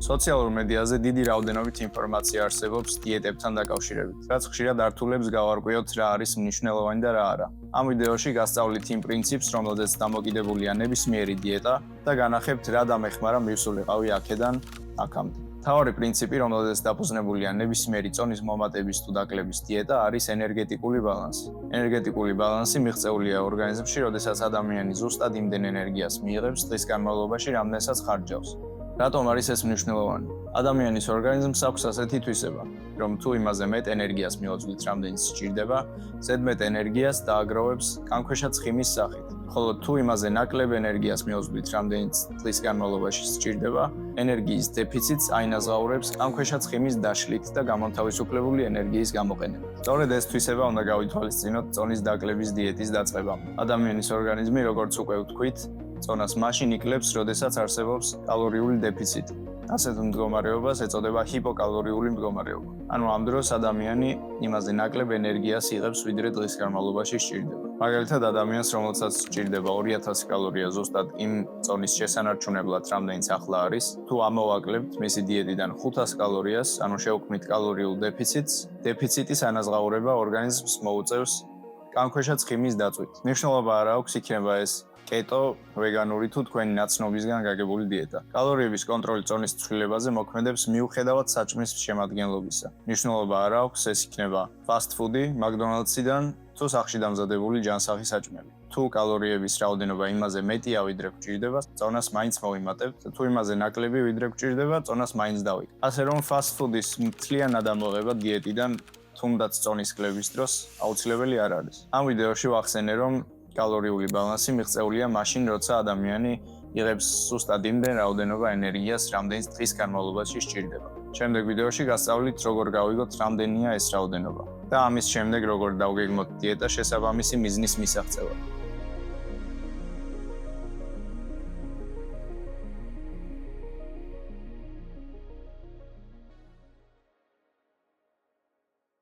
სოციალურ მედიაზე დიდი რაოდენობით ინფორმაცია არსებობს დიეტებთან დაკავშირებით, რაც ხშირად ართულებს გავარკვიოთ რა არის მნიშვნელოვანი და რა არა. ამ ვიდეოში გასწავლით იმ პრინციპს, რომელზეც დამოკიდებულია ნებისმიერი დიეტა და განახებთ რა დამეხმარა მივსულიყავი აქედან აქამდე. მთავარი პრინციპი, რომელზეც დაფუძნებულია ნებისმიერი წონის მომატების თუ დაკლების დიეტა, არის ენერგეტიკული ბალანსი. ენერგეტიკული ბალანსი მიღწეულია ორგანიზმში, როდესაც ადამიანი ზუსტად იმდენ ენერგიას მიიღებს დღის განმავლობაში, რამდენსაც ხარჯავს. რატომ არის ეს მნიშვნელოვანი? ადამიანის ორგანიზმს აქვს ასეთი თვისება, რომ თუ იმაზე მეტ ენერგიას მიოძღვით, რამდენიც სჭირდება, ზედმეტ ენერგიას დააგროვებს კანქვეშა ცხიმის სახით. ხოლო თუ იმაზე ნაკლებ ენერგიას მიოძღვით, რამდენიც დღის განმავლობაში სჭირდება, ენერგიის დეფიციტს აინაზღაურებს კანქვეშა ცხიმის დაშლით და გამონთავისუფლებული ენერგიის გამოყენებით. სწორედ ეს თვისება უნდა გავითვალისწინოთ წონის დაკლების დიეტის დაწყებამდე. ადამიანის ორგანიზმი, როგორც უკვე ვთქვით, წონას მაშინ იკლებს, როდესაც არსებობს კალორიული დეფიციტი. ასეთ მდგომარეობას ეწოდება ჰიპოკალორიული მდგომარეობა. ანუ ამ დროს ადამიანი იმაზე ნაკლებ ენერგიას იღებს, ვიდრე დღის განმავლობაში სჭირდება. მაგალითად, ადამიანს, რომელსაც სჭირდება 2000 კალორია ზუსტად იმ წონის შესანარჩუნებლად, რამდენიც ახლა არის, თუ ამოვაკლებთ მისი დიეტიდან 500 კალორიას, ანუ შევქმნით კალორიულ დეფიციტს, დეფიციტის ანაზღაურება ორგანიზმს მოუწევს კანქვეშა ცხიმის დაწვით. მნიშვნელობა არ აქვს, იქნება ეს კეტო, ვეგანური თუ თქვენი ნაცნობისგან გაგებული დიეტა. კალორიების კონტროლი წონის ცვლილებაზე მოქმედებს მიუხედავად საჭმლის შემადგენლობისა. მნიშვნელობა არ აქვს, ეს იქნება fast food-ი, McDonald's-იდან თუ სახლში დამზადებული ჯანსაღი საჭმელი. თუ კალორიების რაოდენობა იმაზე მეტია, ვიდრე გვჭირდება, წონას მაინც მოვიმატებთ, თუ იმაზე ნაკლები, ვიდრე გვჭირდება, წონას მაინც დავიკავებთ. ასე რომ fast food-ის მთლიანად ამოღება დიეტიდან, თუნდაც წონის კლების დროს, აუცილებელი არ არის. ამ ვიდეოში ვახსენე, რომ კალორიული ბალანსი მიღწეულია მაშინ, როცა ადამიანი იღებს ზუსტად იმდენ რაოდენობა ენერგიას, რამდენიც დღის განმავლობაში სჭირდება. შემდეგ ვიდეოში გასწავლით, როგორ გავიგოთ, რამდენია ეს რაოდენობა და ამის შემდეგ როგორ დავგეგმოთ დიეტა შესაბამისი მიზნის მისაღწევად.